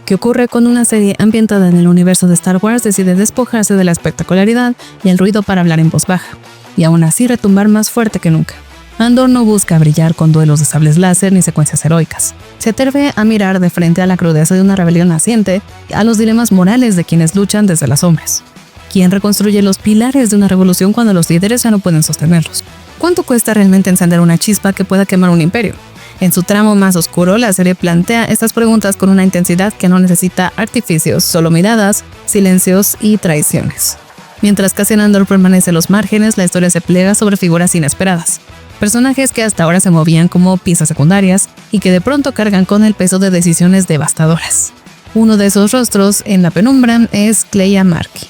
que ocurre cuando una serie ambientada en el universo de Star Wars decide despojarse de la espectacularidad y el ruido para hablar en voz baja, y aún así retumbar más fuerte que nunca. Andor no busca brillar con duelos de sables láser ni secuencias heroicas. Se atreve a mirar de frente a la crudeza de una rebelión naciente, a los dilemas morales de quienes luchan desde las sombras. ¿Quién reconstruye los pilares de una revolución cuando los líderes ya no pueden sostenerlos? ¿Cuánto cuesta realmente encender una chispa que pueda quemar un imperio? En su tramo más oscuro, la serie plantea estas preguntas con una intensidad que no necesita artificios, solo miradas, silencios y traiciones. Mientras Cassian Andor permanece en los márgenes, la historia se pliega sobre figuras inesperadas. Personajes que hasta ahora se movían como piezas secundarias y que de pronto cargan con el peso de decisiones devastadoras. Uno de esos rostros en la penumbra es Kleya Marki,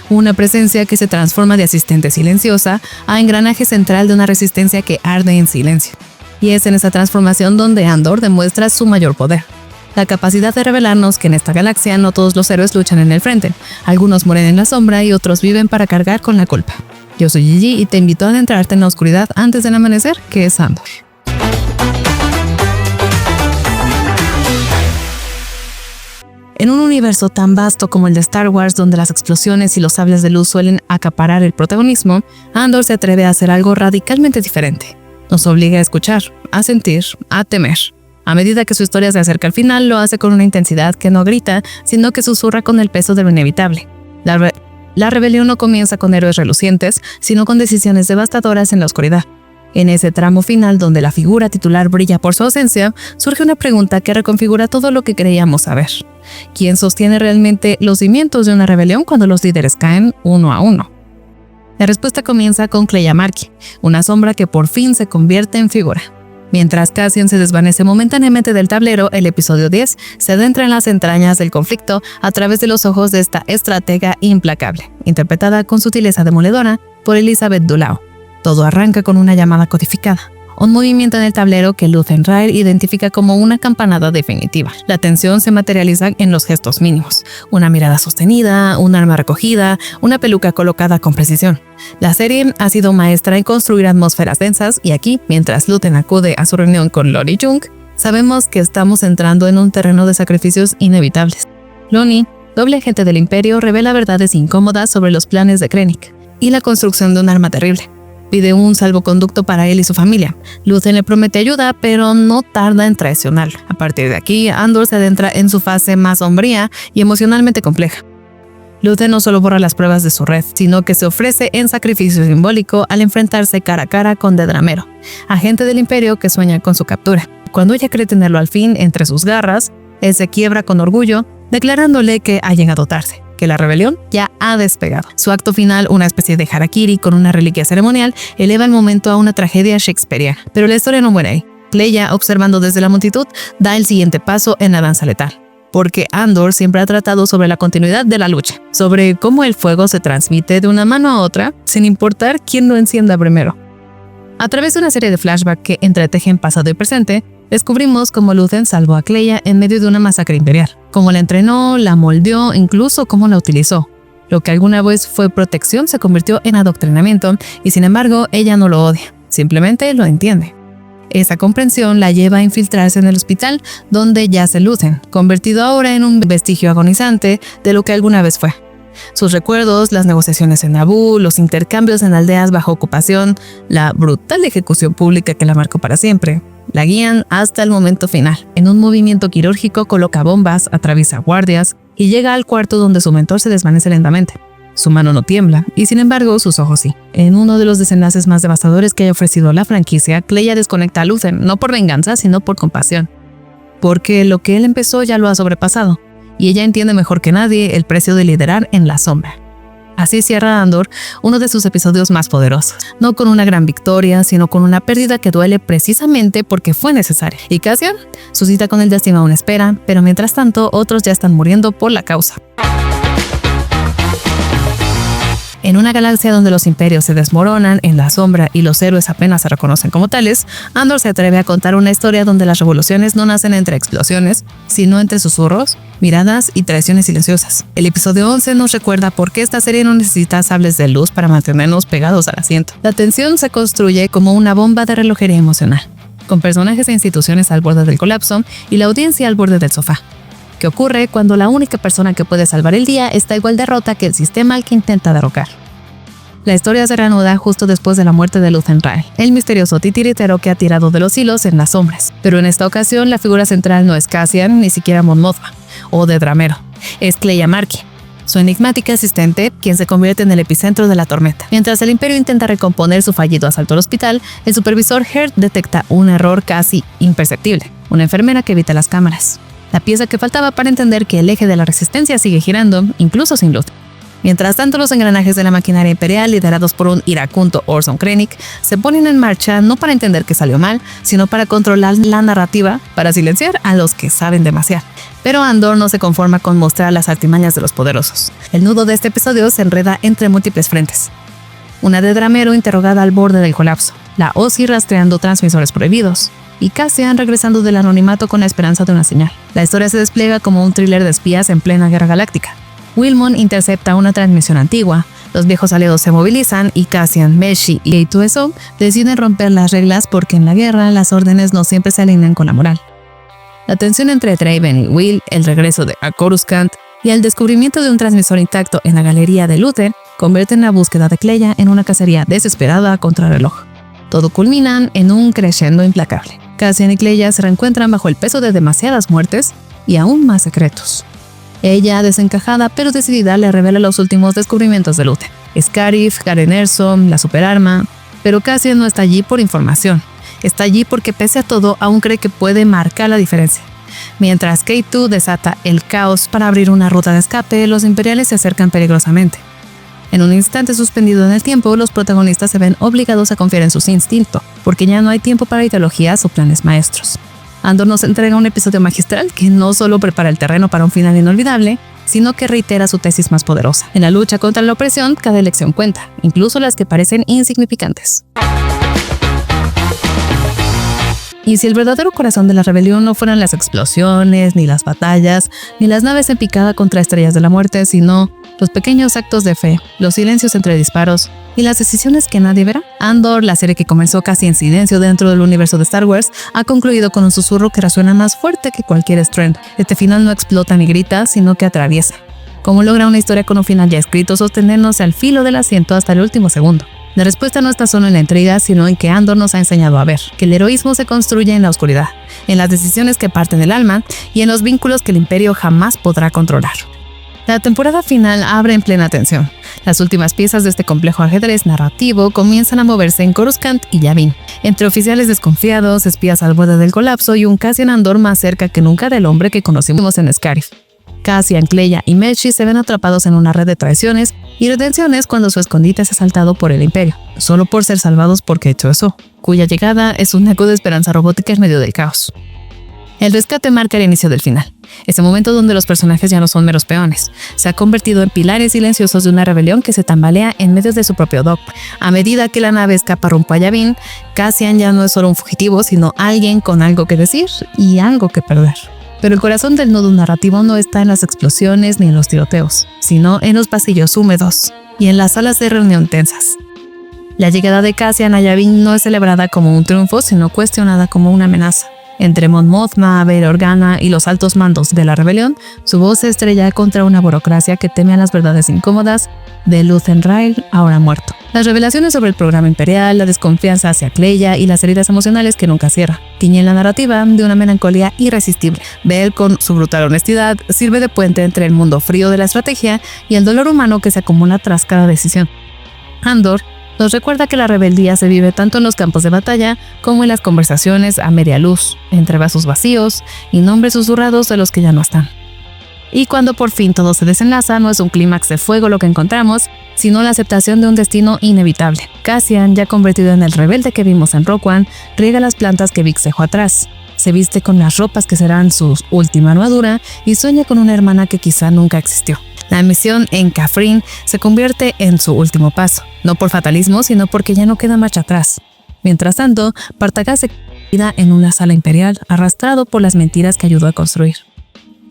una presencia que se transforma de asistente silenciosa a engranaje central de una resistencia que arde en silencio. Y es en esa transformación donde Andor demuestra su mayor poder. La capacidad de revelarnos que en esta galaxia no todos los héroes luchan en el frente, algunos mueren en la sombra y otros viven para cargar con la culpa. Yo soy Gigi y te invito a adentrarte en la oscuridad antes del amanecer, que es Andor. En un universo tan vasto como el de Star Wars, donde las explosiones y los sables de luz suelen acaparar el protagonismo, Andor se atreve a hacer algo radicalmente diferente. Nos obliga a escuchar, a sentir, a temer. A medida que su historia se acerca al final, lo hace con una intensidad que no grita, sino que susurra con el peso de lo inevitable. La rebelión no comienza con héroes relucientes, sino con decisiones devastadoras en la oscuridad. En ese tramo final donde la figura titular brilla por su ausencia, surge una pregunta que reconfigura todo lo que creíamos saber. ¿Quién sostiene realmente los cimientos de una rebelión cuando los líderes caen uno a uno? La respuesta comienza con Kleya Marki, una sombra que por fin se convierte en figura. Mientras Cassian se desvanece momentáneamente del tablero, el episodio 10 se adentra en las entrañas del conflicto a través de los ojos de esta estratega implacable, interpretada con sutileza demoledora por Elizabeth Dulao. Todo arranca con una llamada codificada, un movimiento en el tablero que Luthen Rael identifica como una campanada definitiva. La tensión se materializa en los gestos mínimos, una mirada sostenida, un arma recogida, una peluca colocada con precisión. La serie ha sido maestra en construir atmósferas densas y aquí, mientras Luthen acude a su reunión con Loni Jung, sabemos que estamos entrando en un terreno de sacrificios inevitables. Loni, doble agente del Imperio, revela verdades incómodas sobre los planes de Krennic y la construcción de un arma terrible. Pide un salvoconducto para él y su familia. Luthen le promete ayuda, pero no tarda en traicionarlo. A partir de aquí, Andor se adentra en su fase más sombría y emocionalmente compleja. Luthen no solo borra las pruebas de su red, sino que se ofrece en sacrificio simbólico al enfrentarse cara a cara con Dedra Meero, agente del Imperio que sueña con su captura. Cuando ella cree tenerlo al fin entre sus garras, él se quiebra con orgullo, declarándole que ha llegado tarde, que la rebelión ya ha despegado. Su acto final, una especie de harakiri con una reliquia ceremonial, eleva el momento a una tragedia shakespeariana. Pero la historia no muere ahí. Kleya, observando desde la multitud, da el siguiente paso en la danza letal. Porque Andor siempre ha tratado sobre la continuidad de la lucha, sobre cómo el fuego se transmite de una mano a otra, sin importar quién lo encienda primero. A través de una serie de flashbacks que entretejen pasado y presente, descubrimos cómo Luthen salvó a Kleya en medio de una masacre imperial, cómo la entrenó, la moldeó, incluso cómo la utilizó. Lo que alguna vez fue protección se convirtió en adoctrinamiento y sin embargo ella no lo odia, simplemente lo entiende. Esa comprensión la lleva a infiltrarse en el hospital donde yace Luthen, convertido ahora en un vestigio agonizante de lo que alguna vez fue. Sus recuerdos, las negociaciones en Naboo, los intercambios en aldeas bajo ocupación, la brutal ejecución pública que la marcó para siempre, la guían hasta el momento final. En un movimiento quirúrgico coloca bombas, atraviesa guardias y llega al cuarto donde su mentor se desvanece lentamente. Su mano no tiembla, y sin embargo sus ojos sí. En uno de los desenlaces más devastadores que haya ofrecido la franquicia, Kleya desconecta a Luthen, no por venganza, sino por compasión. Porque lo que él empezó ya lo ha sobrepasado, y ella entiende mejor que nadie el precio de liderar en la sombra. Así cierra Andor uno de sus episodios más poderosos, no con una gran victoria, sino con una pérdida que duele precisamente porque fue necesaria. Y Cassian, su cita con el destino aún espera, pero mientras tanto otros ya están muriendo por la causa. En una galaxia donde los imperios se desmoronan en la sombra y los héroes apenas se reconocen como tales, Andor se atreve a contar una historia donde las revoluciones no nacen entre explosiones, sino entre susurros, miradas y traiciones silenciosas. El episodio 11 nos recuerda por qué esta serie no necesita sables de luz para mantenernos pegados al asiento. La tensión se construye como una bomba de relojería emocional, con personajes e instituciones al borde del colapso y la audiencia al borde del sofá. que ocurre cuando la única persona que puede salvar el día está igual de rota que el sistema al que intenta derrocar. La historia se reanuda justo después de la muerte de Luthen Rael, el misterioso titiritero que ha tirado de los hilos en las sombras. Pero en esta ocasión la figura central no es Cassian, ni siquiera Mon Mothma, o Dedramero, es Kleya Marki, su enigmática asistente, quien se convierte en el epicentro de la tormenta. Mientras el Imperio intenta recomponer su fallido asalto al hospital, el supervisor Hurt detecta un error casi imperceptible, una enfermera que evita las cámaras. La pieza que faltaba para entender que el eje de la resistencia sigue girando, incluso sin luz. Mientras tanto, los engranajes de la maquinaria imperial, liderados por un iracundo Orson Krennic, se ponen en marcha no para entender que salió mal, sino para controlar la narrativa, para silenciar a los que saben demasiado. Pero Andor no se conforma con mostrar las artimañas de los poderosos. El nudo de este episodio se enreda entre múltiples frentes. Una Dedramero interrogada al borde del colapso, la Osi rastreando transmisores prohibidos, y Cassian regresando del anonimato con la esperanza de una señal. La historia se despliega como un thriller de espías en plena guerra galáctica. Wilmon intercepta una transmisión antigua, los viejos aliados se movilizan y Cassian, Meshi y K2SO deciden romper las reglas porque en la guerra las órdenes no siempre se alinean con la moral. La tensión entre Draven y Will, el regreso de Coruscant y el descubrimiento de un transmisor intacto en la galería de Luthen convierten la búsqueda de Kleya en una cacería desesperada contra el reloj. Todo culmina en un crescendo implacable. Cassian y Kleya se reencuentran bajo el peso de demasiadas muertes y aún más secretos. Ella, desencajada pero decidida, le revela los últimos descubrimientos de Luthen. Scarif, Garen Erso, la superarma, pero Cassian no está allí por información. Está allí porque pese a todo aún cree que puede marcar la diferencia. Mientras K2 desata el caos para abrir una ruta de escape, los imperiales se acercan peligrosamente. En un instante suspendido en el tiempo, los protagonistas se ven obligados a confiar en su instinto, porque ya no hay tiempo para ideologías o planes maestros. Andor nos entrega un episodio magistral que no solo prepara el terreno para un final inolvidable, sino que reitera su tesis más poderosa. En la lucha contra la opresión, cada elección cuenta, incluso las que parecen insignificantes. Y si el verdadero corazón de la rebelión no fueran las explosiones, ni las batallas, ni las naves en picada contra estrellas de la muerte, sino los pequeños actos de fe, los silencios entre disparos y las decisiones que nadie verá. Andor, la serie que comenzó casi en silencio dentro del universo de Star Wars, ha concluido con un susurro que resuena más fuerte que cualquier estruendo. Este final no explota ni grita, sino que atraviesa. ¿Cómo logra una historia con un final ya escrito sostenernos al filo del asiento hasta el último segundo? La respuesta no está solo en la intriga, sino en que Andor nos ha enseñado a ver que el heroísmo se construye en la oscuridad, en las decisiones que parten del alma y en los vínculos que el Imperio jamás podrá controlar. La temporada final abre en plena tensión. Las últimas piezas de este complejo ajedrez narrativo comienzan a moverse en Coruscant y Yavin, entre oficiales desconfiados, espías al borde del colapso y un Cassian Andor más cerca que nunca del hombre que conocimos en Scarif. Cassian, Kleya y Meshi se ven atrapados en una red de traiciones y redenciones cuando su escondite es asaltado por el Imperio, solo por ser salvados por K2SO, cuya llegada es un eco de esperanza robótica en medio del caos. El rescate marca el inicio del final, ese momento donde los personajes ya no son meros peones, se ha convertido en pilares silenciosos de una rebelión que se tambalea en medio de su propio dogma. A medida que la nave escapa rumbo a Yavin, Cassian ya no es solo un fugitivo, sino alguien con algo que decir y algo que perder. Pero el corazón del nudo narrativo no está en las explosiones ni en los tiroteos, sino en los pasillos húmedos y en las salas de reunión tensas. La llegada de Cassian a Yavin no es celebrada como un triunfo, sino cuestionada como una amenaza. Entre Mon Mothma, Bail Organa y los altos mandos de la rebelión, su voz se estrella contra una burocracia que teme a las verdades incómodas de Luthen Rael, ahora muerto. Las revelaciones sobre el programa imperial, la desconfianza hacia Kleya y las heridas emocionales que nunca cierra, tiñen la narrativa de una melancolía irresistible. Bail, con su brutal honestidad, sirve de puente entre el mundo frío de la estrategia y el dolor humano que se acumula tras cada decisión. Andor nos recuerda que la rebeldía se vive tanto en los campos de batalla como en las conversaciones a media luz, entre vasos vacíos y nombres susurrados de los que ya no están. Y cuando por fin todo se desenlaza, no es un clímax de fuego lo que encontramos, sino la aceptación de un destino inevitable. Cassian, ya convertido en el rebelde que vimos en Rogue One, riega las plantas que Bix dejó atrás, se viste con las ropas que serán su última armadura y sueña con una hermana que quizá nunca existió. La misión en Kafrin se convierte en su último paso, no por fatalismo, sino porque ya no queda marcha atrás. Mientras tanto, Partagaz se queda en una sala imperial, arrastrado por las mentiras que ayudó a construir.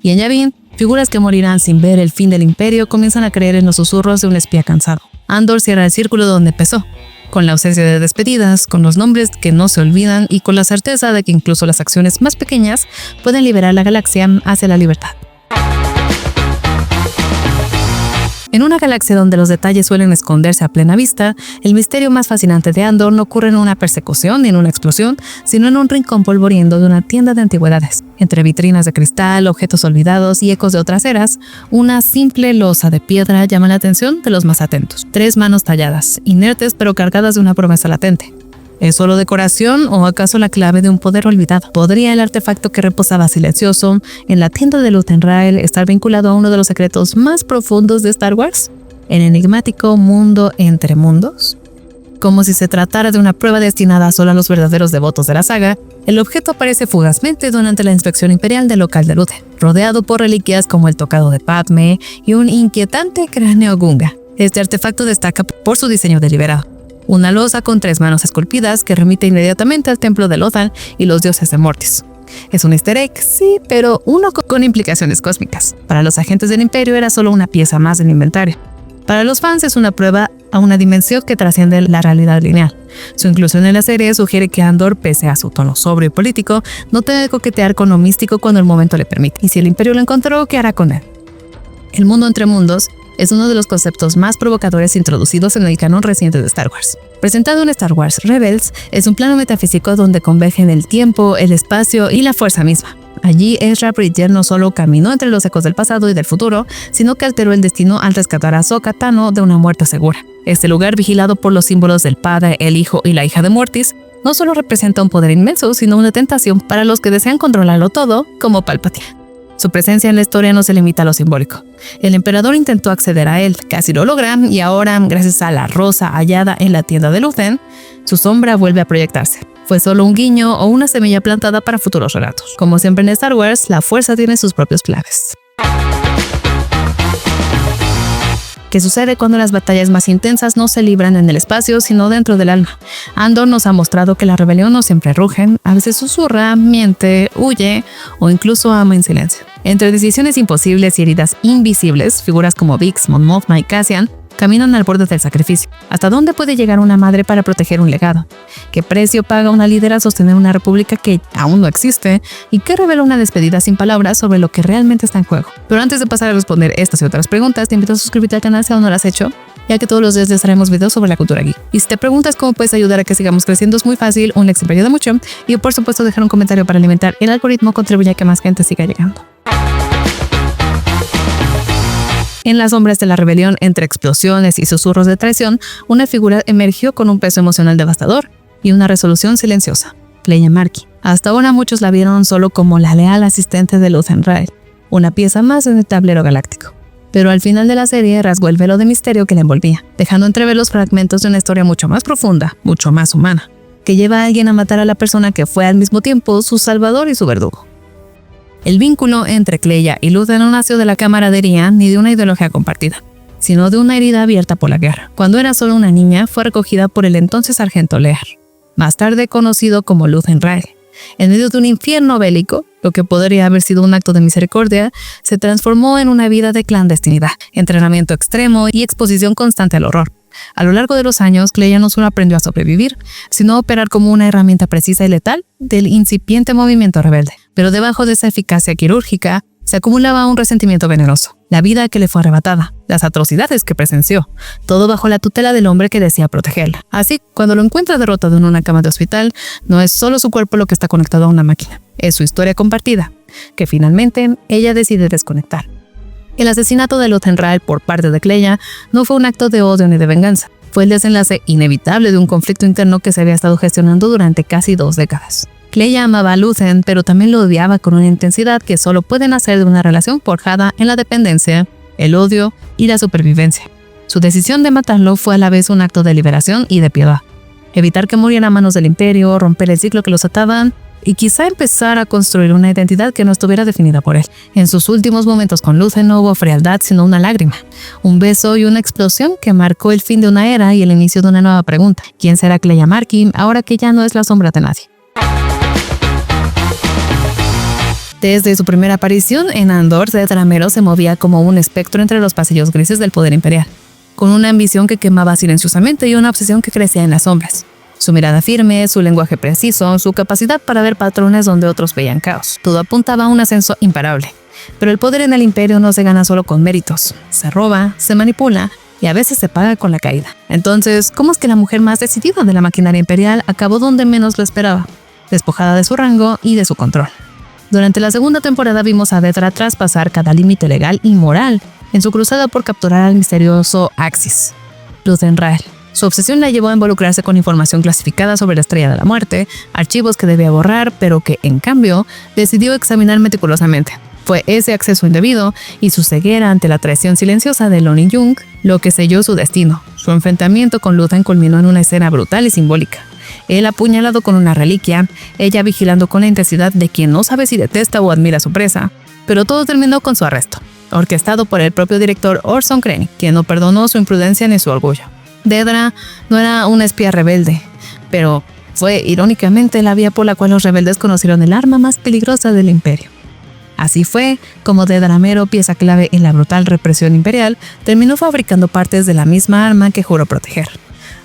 Y en Yavin, figuras que morirán sin ver el fin del Imperio comienzan a creer en los susurros de un espía cansado. Andor cierra el círculo donde empezó, con la ausencia de despedidas, con los nombres que no se olvidan y con la certeza de que incluso las acciones más pequeñas pueden liberar la galaxia hacia la libertad. En una galaxia donde los detalles suelen esconderse a plena vista, el misterio más fascinante de Andor no ocurre en una persecución ni en una explosión, sino en un rincón polvoriento de una tienda de antigüedades. Entre vitrinas de cristal, objetos olvidados y ecos de otras eras, una simple losa de piedra llama la atención de los más atentos. 3 manos talladas, inertes pero cargadas de una promesa latente. ¿Es solo decoración o acaso la clave de un poder olvidado? ¿Podría el artefacto que reposaba silencioso en la tienda de Luthen Rael estar vinculado a uno de los secretos más profundos de Star Wars? ¿El enigmático mundo entre mundos? Como si se tratara de una prueba destinada solo a los verdaderos devotos de la saga, el objeto aparece fugazmente durante la inspección imperial del local de Luthen, rodeado por reliquias como el tocado de Padme y un inquietante cráneo Gunga. Este artefacto destaca por su diseño deliberado. Una losa con 3 manos esculpidas que remite inmediatamente al templo de Lothal y los dioses de Mortis. Es un easter egg, sí, pero uno con implicaciones cósmicas. Para los agentes del Imperio era solo una pieza más del inventario. Para los fans es una prueba a una dimensión que trasciende la realidad lineal. Su inclusión en la serie sugiere que Andor, pese a su tono sobrio y político, no debe coquetear con lo místico cuando el momento le permite. Y si el Imperio lo encontró, ¿qué hará con él? El mundo entre mundos es uno de los conceptos más provocadores introducidos en el canon reciente de Star Wars. Presentado en Star Wars Rebels, es un plano metafísico donde convergen el tiempo, el espacio y la fuerza misma. Allí Ezra Bridger no solo caminó entre los ecos del pasado y del futuro, sino que alteró el destino al rescatar a Ahsoka Tano de una muerte segura. Este lugar, vigilado por los símbolos del padre, el hijo y la hija de Mortis, no solo representa un poder inmenso, sino una tentación para los que desean controlarlo todo, como Palpatine. Su presencia en la historia no se limita a lo simbólico. El emperador intentó acceder a él, casi lo logra, y ahora, gracias a la rosa hallada en la tienda de Luthen, su sombra vuelve a proyectarse. Fue solo un guiño o una semilla plantada para futuros relatos. Como siempre en Star Wars, la fuerza tiene sus propios claves. ¿Qué sucede cuando las batallas más intensas no se libran en el espacio, sino dentro del alma? Andor nos ha mostrado que la rebelión no siempre ruge, a veces susurra, miente, huye o incluso ama en silencio. Entre decisiones imposibles y heridas invisibles, figuras como Bix, Mon Mothma y Cassian caminan al borde del sacrificio. ¿Hasta dónde puede llegar una madre para proteger un legado? ¿Qué precio paga una líder a sostener una república que aún no existe? ¿Y qué revela una despedida sin palabras sobre lo que realmente está en juego? Pero antes de pasar a responder estas y otras preguntas, te invito a suscribirte al canal si aún no lo has hecho, ya que todos los días les traemos videos sobre la cultura geek. Y si te preguntas cómo puedes ayudar a que sigamos creciendo, es muy fácil, un like siempre ayuda mucho, y por supuesto dejar un comentario para alimentar el algoritmo contribuye a que más gente siga llegando. En las sombras de la rebelión, entre explosiones y susurros de traición, una figura emergió con un peso emocional devastador y una resolución silenciosa: Kleya Marki. Hasta ahora muchos la vieron solo como la leal asistente de Luthen Rael, una pieza más en el tablero galáctico. Pero al final de la serie rasgó el velo de misterio que la envolvía, dejando entrever los fragmentos de una historia mucho más profunda, mucho más humana, que lleva a alguien a matar a la persona que fue al mismo tiempo su salvador y su verdugo. El vínculo entre Kleya y Luthen no nació de la camaradería ni de una ideología compartida, sino de una herida abierta por la guerra. Cuando era solo una niña, fue recogida por el entonces sargento Lear, más tarde conocido como Luthen Rael. En medio de un infierno bélico, lo que podría haber sido un acto de misericordia, se transformó en una vida de clandestinidad, entrenamiento extremo y exposición constante al horror. A lo largo de los años, Kleya no solo aprendió a sobrevivir, sino a operar como una herramienta precisa y letal del incipiente movimiento rebelde. Pero debajo de esa eficacia quirúrgica, se acumulaba un resentimiento venenoso, la vida que le fue arrebatada, las atrocidades que presenció, todo bajo la tutela del hombre que decía protegerla. Así, cuando lo encuentra derrotado en una cama de hospital, no es solo su cuerpo lo que está conectado a una máquina, es su historia compartida, que finalmente ella decide desconectar. El asesinato de Luthen Rael por parte de Kleya no fue un acto de odio ni de venganza, fue el desenlace inevitable de un conflicto interno que se había estado gestionando durante casi 2 décadas. Kleya amaba a Luthen, pero también lo odiaba con una intensidad que solo puede nacer de una relación forjada en la dependencia, el odio y la supervivencia. Su decisión de matarlo fue a la vez un acto de liberación y de piedad. Evitar que muriera a manos del Imperio, romper el ciclo que los ataban y quizá empezar a construir una identidad que no estuviera definida por él. En sus últimos momentos con Luthen no hubo frialdad sino una lágrima, un beso y una explosión que marcó el fin de una era y el inicio de una nueva pregunta: ¿quién será Kleya Marki ahora que ya no es la sombra de nadie? Desde su primera aparición en Andor, Zed Ramero se movía como un espectro entre los pasillos grises del poder imperial, con una ambición que quemaba silenciosamente y una obsesión que crecía en las sombras. Su mirada firme, su lenguaje preciso, su capacidad para ver patrones donde otros veían caos, todo apuntaba a un ascenso imparable. Pero el poder en el imperio no se gana solo con méritos. Se roba, se manipula y a veces se paga con la caída. Entonces, ¿cómo es que la mujer más decidida de la maquinaria imperial acabó donde menos lo esperaba? Despojada de su rango y de su control. Durante la segunda temporada vimos a Dedra traspasar cada límite legal y moral en su cruzada por capturar al misterioso Axis, Luthen Rael. Su obsesión la llevó a involucrarse con información clasificada sobre la Estrella de la Muerte, archivos que debía borrar, pero que, en cambio, decidió examinar meticulosamente. Fue ese acceso indebido y su ceguera ante la traición silenciosa de Lonnie Jung lo que selló su destino. Su enfrentamiento con Luthen culminó en una escena brutal y simbólica. Él apuñalado con una reliquia, ella vigilando con la intensidad de quien no sabe si detesta o admira a su presa, pero todo terminó con su arresto, orquestado por el propio director Orson Krennic, quien no perdonó su imprudencia ni su orgullo. Dedra no era una espía rebelde, pero fue irónicamente la vía por la cual los rebeldes conocieron el arma más peligrosa del imperio. Así fue como Dedra Meero, pieza clave en la brutal represión imperial, terminó fabricando partes de la misma arma que juró proteger.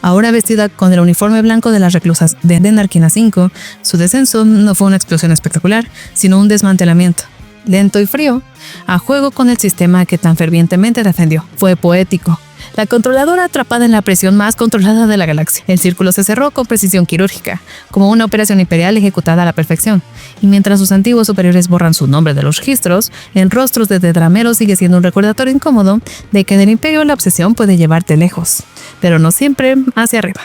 Ahora vestida con el uniforme blanco de las reclusas de Narkina 5, su descenso no fue una explosión espectacular, sino un desmantelamiento, lento y frío, a juego con el sistema que tan fervientemente defendió. Fue poético. La controladora atrapada en la prisión más controlada de la galaxia. El círculo se cerró con precisión quirúrgica, como una operación imperial ejecutada a la perfección. Y mientras sus antiguos superiores borran su nombre de los registros, en rostros de Dedra Meero sigue siendo un recordatorio incómodo de que en el imperio la obsesión puede llevarte lejos, pero no siempre hacia arriba.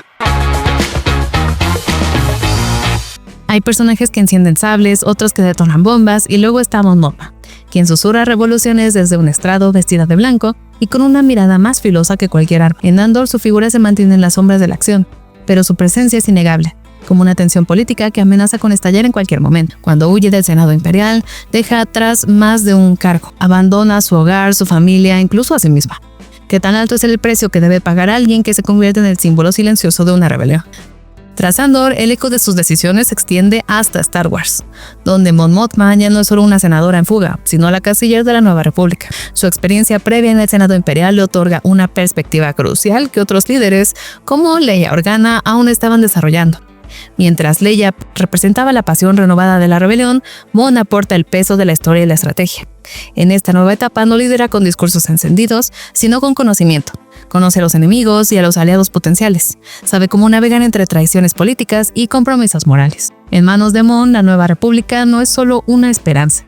Hay personajes que encienden sables, otros que detonan bombas, y luego está Mon Mothma, quien susurra revoluciones desde un estrado vestida de blanco y con una mirada más filosa que cualquier arma. En Andor su figura se mantiene en las sombras de la acción, pero su presencia es innegable, como una tensión política que amenaza con estallar en cualquier momento. Cuando huye del Senado Imperial, deja atrás más de un cargo, abandona su hogar, su familia, incluso a sí misma. ¿Qué tan alto es el precio que debe pagar alguien que se convierte en el símbolo silencioso de una rebelión? Tras Andor, el eco de sus decisiones se extiende hasta Star Wars, donde Mon Mothma ya no es solo una senadora en fuga, sino la canciller de la Nueva República. Su experiencia previa en el Senado Imperial le otorga una perspectiva crucial que otros líderes, como Leia Organa, aún estaban desarrollando. Mientras Leia representaba la pasión renovada de la rebelión, Mon aporta el peso de la historia y la estrategia. En esta nueva etapa no lidera con discursos encendidos, sino con conocimiento. Conoce a los enemigos y a los aliados potenciales. Sabe cómo navegar entre traiciones políticas y compromisos morales. En manos de Mon, la Nueva República no es solo una esperanza.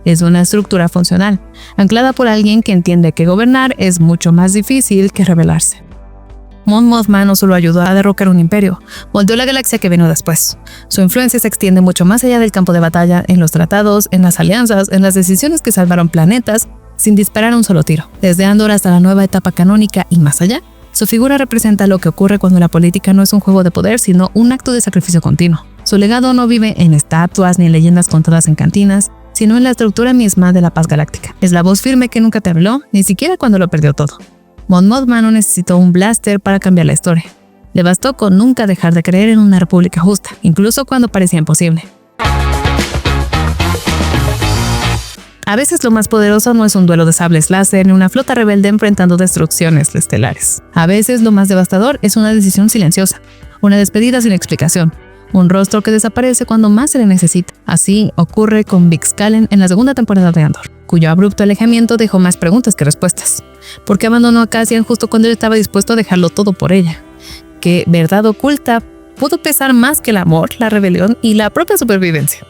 Es una estructura funcional, anclada por alguien que entiende que gobernar es mucho más difícil que rebelarse. Mon Mothma no solo ayudó a derrocar un imperio, moldeó la galaxia que vino después. Su influencia se extiende mucho más allá del campo de batalla, en los tratados, en las alianzas, en las decisiones que salvaron planetas sin disparar un solo tiro. Desde Andor hasta la nueva etapa canónica y más allá, su figura representa lo que ocurre cuando la política no es un juego de poder, sino un acto de sacrificio continuo. Su legado no vive en estatuas ni en leyendas contadas en cantinas, sino en la estructura misma de la paz galáctica. Es la voz firme que nunca tembló, ni siquiera cuando lo perdió todo. Mon Mothma no necesitó un blaster para cambiar la historia. Le bastó con nunca dejar de creer en una república justa, incluso cuando parecía imposible. A veces lo más poderoso no es un duelo de sables láser ni una flota rebelde enfrentando destrucciones estelares. A veces lo más devastador es una decisión silenciosa, una despedida sin explicación, un rostro que desaparece cuando más se le necesita. Así ocurre con Vix Kalen en la segunda temporada de Andor, cuyo abrupto alejamiento dejó más preguntas que respuestas. ¿Por qué abandonó a Cassian justo cuando él estaba dispuesto a dejarlo todo por ella? ¿Qué verdad oculta pudo pesar más que el amor, la rebelión y la propia supervivencia?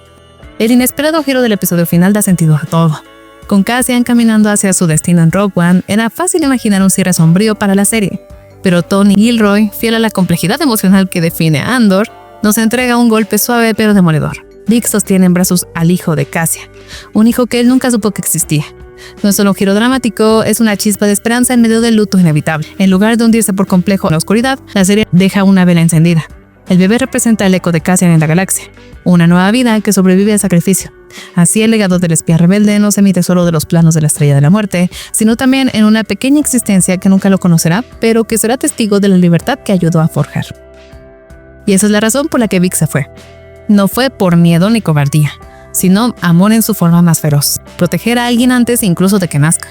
El inesperado giro del episodio final da sentido a todo. Con Cassian caminando hacia su destino en Rogue One, era fácil imaginar un cierre sombrío para la serie. Pero Tony Gilroy, fiel a la complejidad emocional que define a Andor, nos entrega un golpe suave pero demoledor. Vix sostiene en brazos al hijo de Cassian, un hijo que él nunca supo que existía. No es solo un giro dramático, es una chispa de esperanza en medio del luto inevitable. En lugar de hundirse por complejo en la oscuridad, la serie deja una vela encendida. El bebé representa el eco de Cassian en la galaxia, una nueva vida que sobrevive al sacrificio. Así el legado del espía rebelde no se emite solo de los planos de la Estrella de la Muerte, sino también en una pequeña existencia que nunca lo conocerá, pero que será testigo de la libertad que ayudó a forjar. Y esa es la razón por la que Vix se fue. No fue por miedo ni cobardía, sino amor en su forma más feroz. Proteger a alguien antes incluso de que nazca.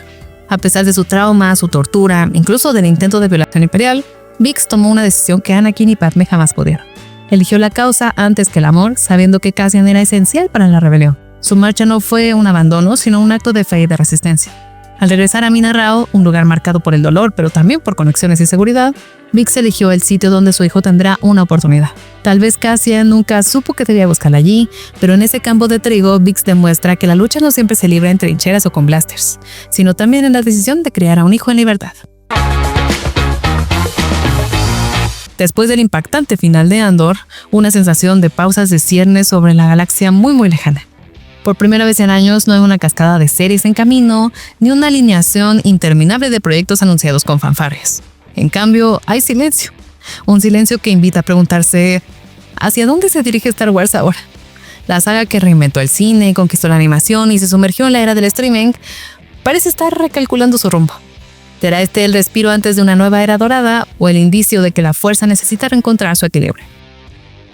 A pesar de su trauma, su tortura, incluso del intento de violación imperial, Vix tomó una decisión que Anakin y Padme jamás pudieron. Eligió la causa antes que el amor, sabiendo que Cassian era esencial para la rebelión. Su marcha no fue un abandono, sino un acto de fe y de resistencia. Al regresar a Mina Rao, un lugar marcado por el dolor, pero también por conexiones y seguridad, Biggs eligió el sitio donde su hijo tendrá una oportunidad. Tal vez Cassia nunca supo que debía buscarla allí, pero en ese campo de trigo, Biggs demuestra que la lucha no siempre se libra en trincheras o con blasters, sino también en la decisión de criar a un hijo en libertad. Después del impactante final de Andor, una sensación de pausas de ciernes sobre la galaxia muy lejana. Por primera vez en años no hay una cascada de series en camino, ni una alineación interminable de proyectos anunciados con fanfarrias. En cambio, hay silencio. Un silencio que invita a preguntarse ¿hacia dónde se dirige Star Wars ahora? La saga que reinventó el cine, conquistó la animación y se sumergió en la era del streaming, parece estar recalculando su rumbo. ¿Será este el respiro antes de una nueva era dorada o el indicio de que la fuerza necesita reencontrar su equilibrio?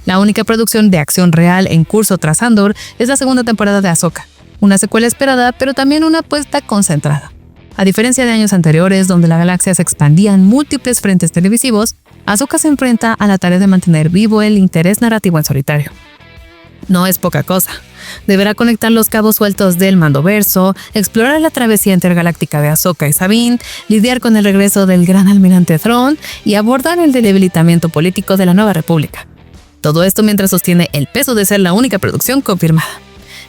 La única producción de acción real en curso tras Andor es la segunda temporada de Ahsoka, una secuela esperada, pero también una apuesta concentrada. A diferencia de años anteriores, donde la galaxia se expandía en múltiples frentes televisivos, Ahsoka se enfrenta a la tarea de mantener vivo el interés narrativo en solitario. No es poca cosa. Deberá conectar los cabos sueltos del Mandoverso, explorar la travesía intergaláctica de Ahsoka y Sabine, lidiar con el regreso del gran almirante Thrawn y abordar el debilitamiento político de la Nueva República. Todo esto mientras sostiene el peso de ser la única producción confirmada.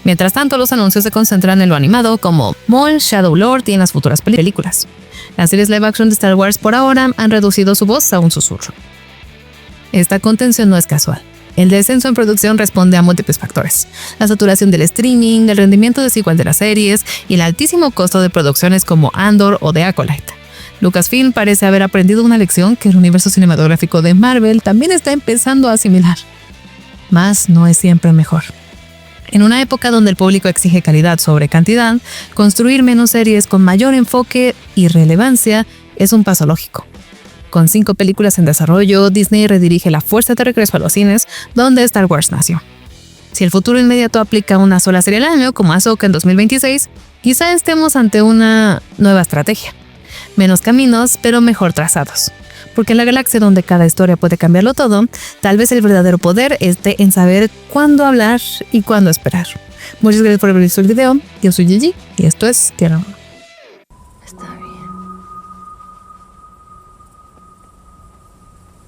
Mientras tanto, los anuncios se concentran en lo animado como Maul, Shadow Lord y en las futuras películas. Las series live action de Star Wars por ahora han reducido su voz a un susurro. Esta contención no es casual. El descenso en producción responde a múltiples factores: la saturación del streaming, el rendimiento desigual de las series y el altísimo costo de producciones como Andor o The Acolyte. Lucasfilm parece haber aprendido una lección que el universo cinematográfico de Marvel también está empezando a asimilar. Más no es siempre mejor. En una época donde el público exige calidad sobre cantidad, construir menos series con mayor enfoque y relevancia es un paso lógico. Con 5 películas en desarrollo, Disney redirige la fuerza de regreso a los cines, donde Star Wars nació. Si el futuro inmediato aplica una sola serie al año, como Ahsoka en 2026, quizá estemos ante una nueva estrategia. Menos caminos, pero mejor trazados. Porque en la galaxia donde cada historia puede cambiarlo todo, tal vez el verdadero poder esté en saber cuándo hablar y cuándo esperar. Muchas gracias por haber visto el video. Yo soy Gigi y esto es Tierra.